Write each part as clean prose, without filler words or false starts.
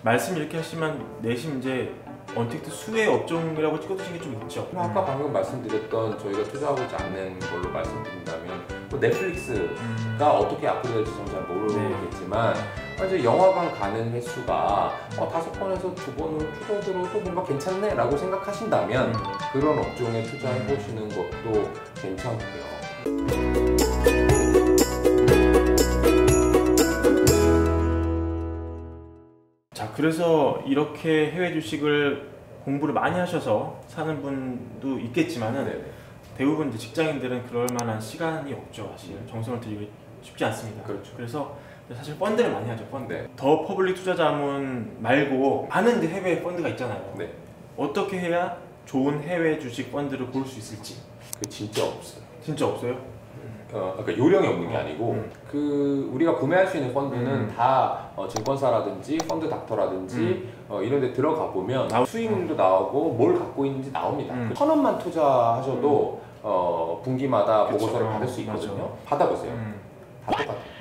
말씀 이렇게 하시면 내심 이제 언택트 수혜 업종이라고 찍어두신 게 좀 있죠. 아까 방금 말씀드렸던 저희가 투자하고자 않는 걸로 말씀드린다면 또 넷플릭스가 어떻게 앞으로 될지 저는 잘 모르겠지만 이제 영화관 가는 횟수가 5번에서 2번으로 줄어들어도 뭔가 괜찮네 라고 생각하신다면 그런 업종에 투자해 보시는 것도 괜찮고요. 자, 그래서 이렇게 해외 주식을 공부를 많이 하셔서 사는 분도 있겠지만은 네네. 대부분 이제 직장인들은 그럴 만한 시간이 없죠. 사실 정성을 들이기 쉽지 않습니다. 그렇죠. 그래서 사실 펀드를 많이 하죠. 펀드. 네. 더 퍼블릭 투자자문 말고 많은 이제 해외 펀드가 있잖아요. 네. 어떻게 해야 좋은 해외 주식 펀드를 고를 수 있을지. 그 진짜 없어요. 진짜 없어요? 그러니까 요령이 없는 게 아니고 그 우리가 구매할 수 있는 펀드는 다 증권사라든지 펀드 닥터라든지 이런 데 들어가 보면 수익률도 나오고 뭘 갖고 있는지 나옵니다. 1,000원만 투자하셔도 분기마다 그쵸. 보고서를 받을 수 있거든요. 맞아. 받아보세요. 다 똑같아요.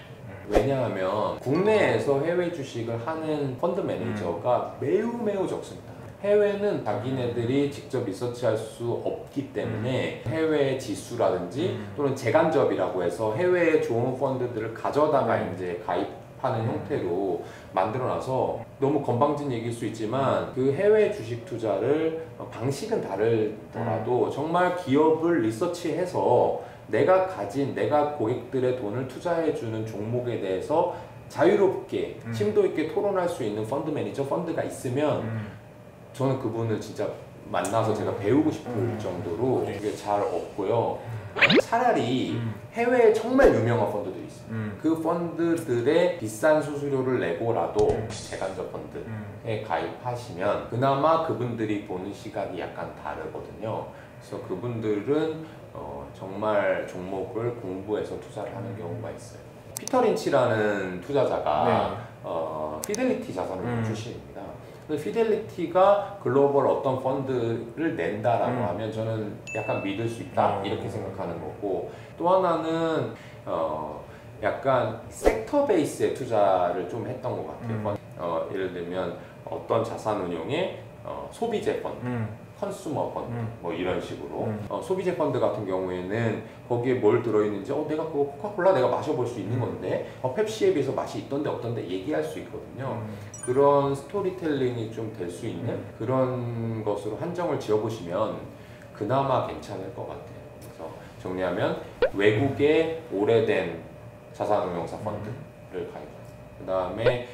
왜냐하면 국내에서 해외 주식을 하는 펀드 매니저가 매우 적습니다. 해외는 자기네들이 직접 리서치할 수 없기 때문에 해외 지수라든지 또는 재간접이라고 해서 해외에 좋은 펀드들을 가져다가 이제 가입하는 형태로 만들어놔서 너무 건방진 얘기일 수 있지만 그 해외 주식 투자를 방식은 다르더라도 정말 기업을 리서치해서 내가 고객들의 돈을 투자해주는 종목에 대해서 자유롭게 심도 있게 토론할 수 있는 펀드 매니저 펀드가 있으면 저는 그분을 진짜 만나서 제가 배우고 싶을 정도로 그게 잘 없고요. 차라리 해외에 정말 유명한 펀드들이 있어요. 그 펀드들의 비싼 수수료를 내고라도 재간접 펀드에 가입하시면 그나마 그분들이 보는 시각이 약간 다르거든요. 그래서 그분들은 정말 종목을 공부해서 투자를 하는 경우가 있어요. 피터 린치라는 투자자가 피델리티 자산운용 출신입니다. 피델리티가 글로벌 어떤 펀드를 낸다라고 하면 저는 약간 믿을 수 있다 이렇게 생각하는 거고, 또 하나는 약간 섹터 베이스의 투자를 좀 했던 것 같아요. 예를 들면 어떤 자산운용의 소비재 펀드, 컨슈머 펀드 뭐 이런 식으로 소비재 펀드 같은 경우에는 거기에 뭘 들어있는지 내가 그거 코카콜라 내가 마셔볼 수 있는 건데 펩시에 비해서 맛이 있던데 어떤데 얘기할 수 있거든요. 그런 스토리텔링이 좀 될 수 있는 그런 것으로 한정을 지어보시면 그나마 괜찮을 것 같아요. 그래서 정리하면 외국의 오래된 자산운용사 펀드를 가입하세요. 그 다음에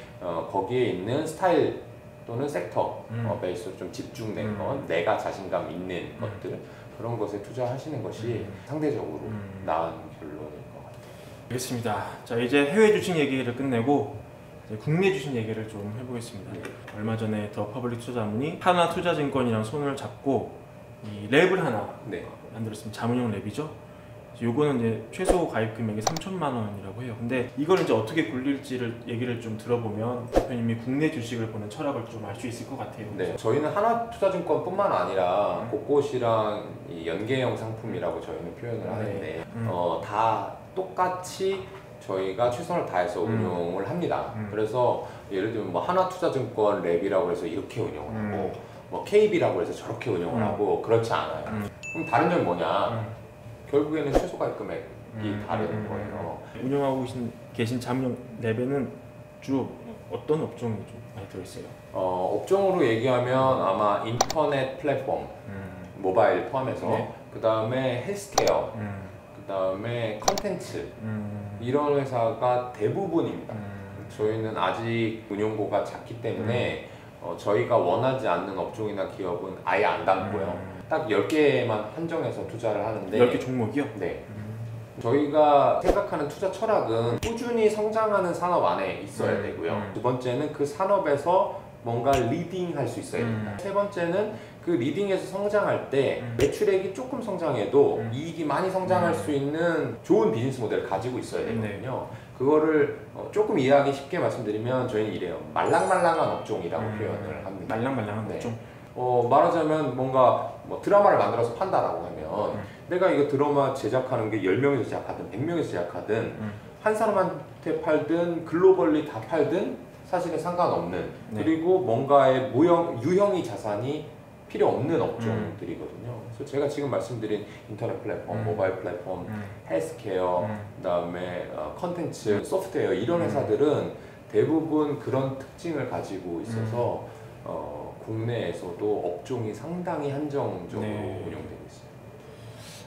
거기에 있는 스타일 또는 섹터 베이스로 좀 집중된 것, 내가 자신감 있는 것들, 그런 것에 투자하시는 것이 상대적으로 나은 결론일 것 같아요. 알겠습니다. 자, 이제 해외 주식 얘기를 끝내고 이제 국내 주식 얘기를 좀 해보겠습니다. 얼마 전에 더 퍼블릭 투자자문이 하나투자증권이랑 손을 잡고 이 랩을 하나 만들었습니다. 자문용 랩이죠. 요거는 이제 최소 가입 금액이 3,000만 원이라고 해요. 근데 이걸 이제 어떻게 굴릴지를 얘기를 좀 들어보면 대표님이 국내 주식을 보는 철학을 좀 알 수 있을 것 같아요. 네, 저희는 하나투자증권뿐만 아니라 곳곳이랑 이 연계형 상품이라고 저희는 표현을 하는데 다 똑같이 저희가 최선을 다해서 운용을 합니다. 그래서 예를 들면 뭐 하나투자증권 랩이라고 해서 이렇게 운영을 하고 뭐 KB라고 해서 저렇게 운영을 하고 그렇지 않아요. 그럼 다른 점이 뭐냐? 결국에는 최소 가입 금액이 다른 거예요. 운영하고 계신 자문용 랩에는 주로 어떤 업종이 좀 많이 들어있어요? 업종으로 얘기하면 아마 인터넷 플랫폼, 모바일 포함해서 그 다음에 헬스케어, 그 다음에 컨텐츠 이런 회사가 대부분입니다. 저희는 아직 운용고가 작기 때문에 저희가 원하지 않는 업종이나 기업은 아예 안 담고요. 딱 10개만 한정해서 투자를 하는데 10개 종목이요? 네. 저희가 생각하는 투자 철학은 꾸준히 성장하는 산업 안에 있어야 되고요. 두 번째는 그 산업에서 뭔가 리딩할 수 있어야 됩니다. 세 번째는 그 리딩에서 성장할 때 매출액이 조금 성장해도 이익이 많이 성장할 수 있는 좋은 비즈니스 모델을 가지고 있어야 되거든요. 그거를 조금 이해하기 쉽게 말씀드리면 저희는 이래요. 말랑말랑한 업종이라고 표현을 합니다. 말랑말랑한 업종? 말하자면 뭔가 뭐 드라마를 만들어서 판다라고 하면 내가 이거 드라마 제작하는 게 10명에서 제작하든 100명에서 제작하든 한 사람한테 팔든 글로벌리 다 팔든 사실은 상관없는 네. 그리고 뭔가의 유형이 자산이 필요 없는 업종들이거든요. 그래서 제가 지금 말씀드린 인터넷 플랫폼, 모바일 플랫폼, 헬스케어, 그다음에 컨텐츠, 소프트웨어 이런 회사들은 대부분 그런 특징을 가지고 있어서 국내에서도 업종이 상당히 한정적으로 네. 운영되고 있어요.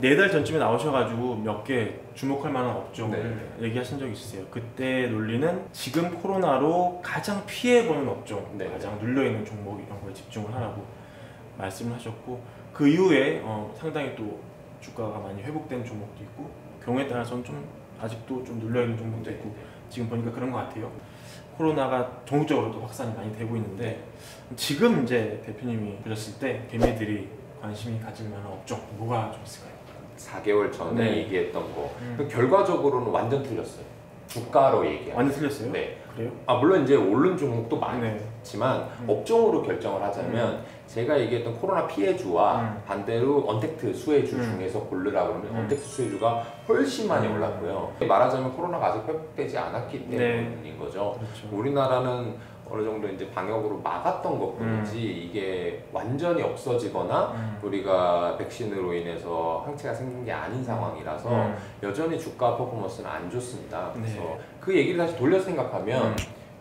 4달 전쯤에 나오셔가지고 몇 개 주목할 만한 업종을 네. 얘기하신 적이 있으세요. 그때 논리는 지금 코로나로 가장 피해보는 업종, 네. 가장 눌려있는 종목 이런 거에 집중을 하라고 말씀을 하셨고, 그 이후에 상당히 또 주가가 많이 회복된 종목도 있고, 경우에 따라서는 좀 아직도 좀 눌려있는 종목도 네. 있고, 지금 보니까 그런 것 같아요. 코로나가 전국적으로도 확산이 많이 되고 있는데, 지금 이제 대표님이 보셨을 때 개미들이 관심이 가질 만한 업종 뭐가 좀 있을까요? 4개월 전에 네. 얘기했던 거 결과적으로는 완전 틀렸어요. 주가로 얘기하면. 완전 틀렸어요? 네. 그래요? 물론 이제 오른 종목도 네. 많지만 업종으로 결정을 하자면 제가 얘기했던 코로나 피해주와 반대로 언택트 수혜주 중에서 고르라 그러면 언택트 수혜주가 훨씬 많이 올랐고요. 말하자면 코로나가 아직 회복되지 않았기 때문인 거죠. 그렇죠. 우리나라는 어느 정도 이제 방역으로 막았던 것뿐이지 이게 완전히 없어지거나 우리가 백신으로 인해서 항체가 생긴 게 아닌 상황이라서 여전히 주가 퍼포먼스는 안 좋습니다. 그래서 네. 그 얘기를 다시 돌려서 생각하면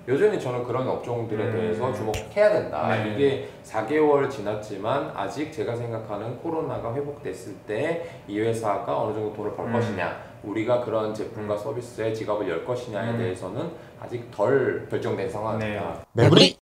여전히 저는 그런 업종들에 대해서 주목해야 된다. 네. 이게 4개월 지났지만 아직 제가 생각하는 코로나가 회복됐을 때 이 회사가 어느 정도 돈을 벌 것이냐, 우리가 그런 제품과 서비스에 지갑을 열 것이냐에 대해서는 아직 덜 결정된 상황입니다. 매부리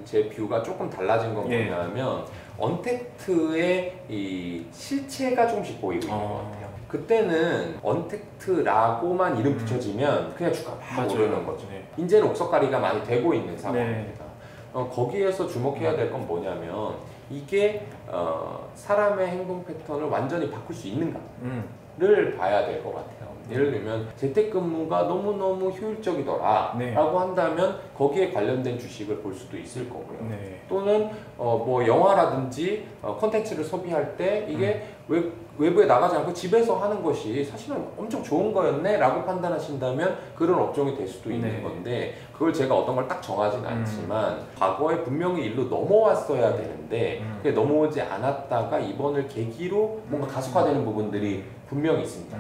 제 뷰가 조금 달라진 건 예. 뭐냐면 언택트의 이 실체가 조금씩 보이고 있는 것 같아요. 그때는 언택트라고만 이름 붙여지면 그냥 주가 막 맞아요. 오르는 거죠. 네. 이제는 옥석가리가 많이 되고 있는 상황입니다. 거기에서 주목해야 될 건 뭐냐면 이게 사람의 행동 패턴을 완전히 바꿀 수 있는가를 봐야 될 것 같아요. 예를 들면 재택근무가 너무너무 효율적이더라 네. 라고 한다면 거기에 관련된 주식을 볼 수도 있을 거고요. 네. 또는 뭐 영화라든지 콘텐츠를 소비할 때 이게 외부에 나가지 않고 집에서 하는 것이 사실은 엄청 좋은 거였네 라고 판단하신다면 그런 업종이 될 수도 있는 네. 건데 그걸 제가 어떤 걸 딱 정하진 않지만 과거에 분명히 일로 넘어왔어야 되는데 그게 넘어오지 않았다가 이번을 계기로 뭔가 가속화되는 부분들이 분명히 있습니다.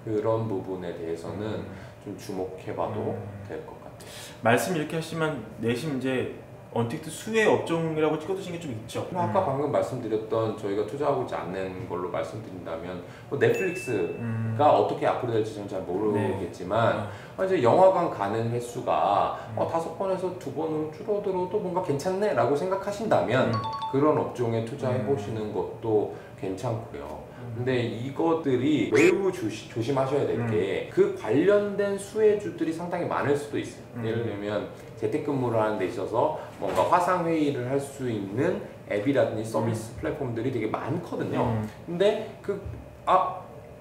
그런 부분에 대해서는 좀 주목해봐도 될 것 같아요. 말씀 이렇게 하시면 내심 이제 언택트 수혜 업종이라고 찍어두신 게 좀 있죠. 아까 방금 말씀드렸던 저희가 투자하고 있지 않는 걸로 말씀드린다면 뭐 넷플릭스가 어떻게 앞으로 될지 저는 잘 모르겠지만 이제 영화관 가는 횟수가 5번에서 2번으로 줄어들어도 뭔가 괜찮네 라고 생각하신다면 그런 업종에 투자해 보시는 것도 괜찮고요. 근데 이것들이 매우 조심하셔야 될 게 그 관련된 수혜주들이 상당히 많을 수도 있어요. 예를 들면 재택근무를 하는 데 있어서 뭔가 화상회의를 할 수 있는 앱이라든지 서비스 플랫폼들이 되게 많거든요. 근데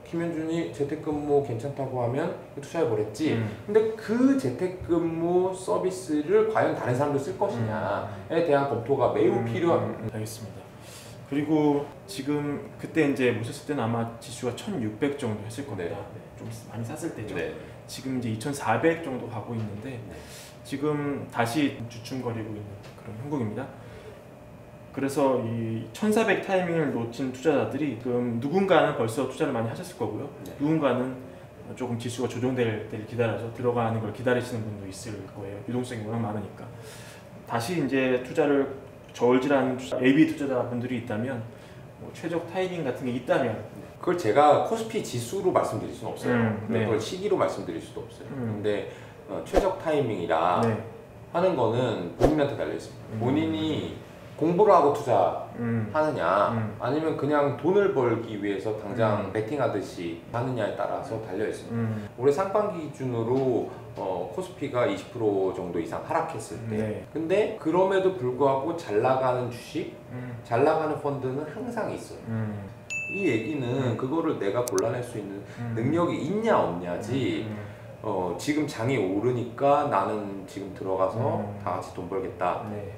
김현준이 재택근무 괜찮다고 하면 투자해보랬지. 근데 그 재택근무 서비스를 과연 다른 사람도 쓸 것이냐에 대한 검토가 매우 필요합니다. 알겠습니다. 그리고 지금 그때 이제 모셨을 때는 아마 지수가 1600 정도 했을 겁니다. 네. 좀 많이 쌌을 때죠. 네. 지금 이제 2400 정도 가고 있는데 지금 다시 주춤거리고 있는 그런 형국입니다. 그래서 이 1400 타이밍을 놓친 투자자들이 지금 누군가는 벌써 투자를 많이 하셨을 거고요. 누군가는 조금 지수가 조정될 때를 기다려서 들어가는 걸 기다리시는 분도 있을 거예요. 유동성이 워낙 많으니까. 다시 이제 투자를 저울질하는 AB 투자자분들이 있다면 뭐 최적 타이밍 같은 게 있다면 그걸 제가 코스피 지수로 말씀드릴 수는 없어요. 네. 그걸 시기로 말씀드릴 수도 없어요. 근데 최적 타이밍이라 네. 하는 거는 본인한테 달려 있습니다. 본인이 공부를 하고 투자하느냐 아니면 그냥 돈을 벌기 위해서 당장 베팅하듯이 하느냐에 따라서 달려 있습니다. 올해 상반기 기준으로 코스피가 20% 정도 이상 하락했을 때 네. 근데 그럼에도 불구하고 잘 나가는 주식, 잘 나가는 펀드는 항상 있어요. 이 얘기는 그거를 내가 골라낼 수 있는 능력이 있냐 없냐지 지금 장이 오르니까 나는 지금 들어가서 다 같이 돈 벌겠다. 네.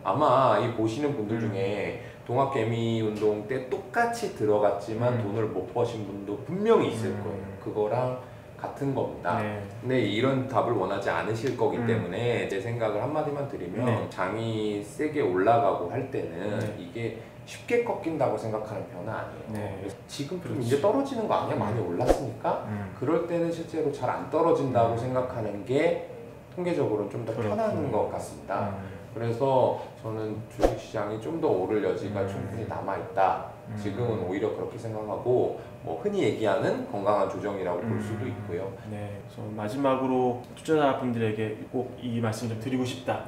아마 이 보시는 분들 중에 동학개미 운동 때 똑같이 들어갔지만 돈을 못 버신 분도 분명히 있을 거예요. 그거랑 같은 겁니다. 네. 근데 이런 답을 원하지 않으실 거기 음. 때문에 제 생각을 한마디만 드리면 네. 장이 세게 올라가고 할 때는 네. 이게 쉽게 꺾인다고 생각하는 편은 아니에요. 네. 그래서 지금 좀 그렇지. 이제 떨어지는 거 아니야? 많이 올랐으니까 그럴 때는 실제로 잘 안 떨어진다고 생각하는 게 통계적으로 좀 더 편한 그렇군요. 것 같습니다. 그래서 저는 주식시장이 좀 더 오를 여지가 음. 충분히 남아있다. 지금은 오히려 그렇게 생각하고 뭐 흔히 얘기하는 건강한 조정이라고 볼 수도 있고요. 네. 그래서 마지막으로 투자자분들에게 꼭 이 말씀 좀 드리고 싶다.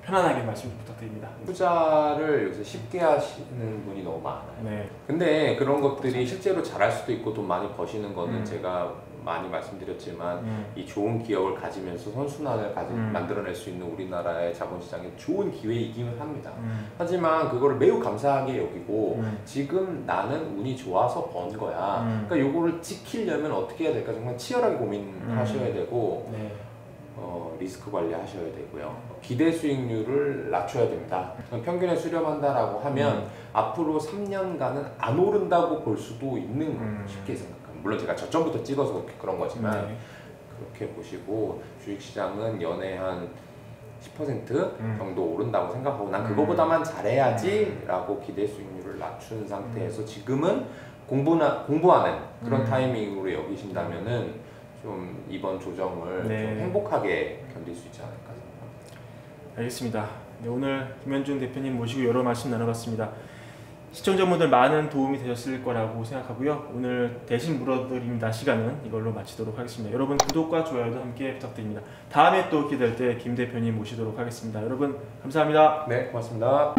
편안하게 말씀 좀 부탁드립니다. 투자를 요새 쉽게 하시는 분이 너무 많아요. 네. 근데 그런 것들이 실제로 잘할 수도 있고 돈 많이 버시는 거는 음. 제가 많이 말씀드렸지만 이 좋은 기업을 가지면서 선순환을 만들어낼 수 있는 우리나라의 자본시장의 좋은 기회이기는 합니다. 하지만 그거를 매우 감사하게 여기고 지금 나는 운이 좋아서 번 거야. 그러니까 요거를 지키려면 어떻게 해야 될까 정말 치열하게 고민하셔야 되고 네. 리스크 관리하셔야 되고요. 기대 수익률을 낮춰야 됩니다. 평균에 수렴한다라고 하면 앞으로 3년간은 안 오른다고 볼 수도 있는 거예요. 쉽게 생각하면. 물론 제가 저점부터 찍어서 그런 거지만 네. 그렇게 보시고 주식시장은 연에 한 10% 정도 오른다고 생각하고 난 그거보다만 잘해야지 라고 기대 수익률을 낮춘 상태에서 지금은 공부하는 그런 타이밍으로 여기신다면은 좀 이번 조정을 네. 좀 행복하게 견딜 수 있지 않을까 생각합니다. 알겠습니다. 네, 오늘 김현준 대표님 모시고 여러 말씀 나눠봤습니다. 시청자분들 많은 도움이 되셨을 거라고 생각하고요. 오늘 대신 물어드립니다 시간은 이걸로 마치도록 하겠습니다. 여러분 구독과 좋아요도 함께 부탁드립니다. 다음에 또 기회 될 때 김 대표님 모시도록 하겠습니다. 여러분 감사합니다. 네, 고맙습니다.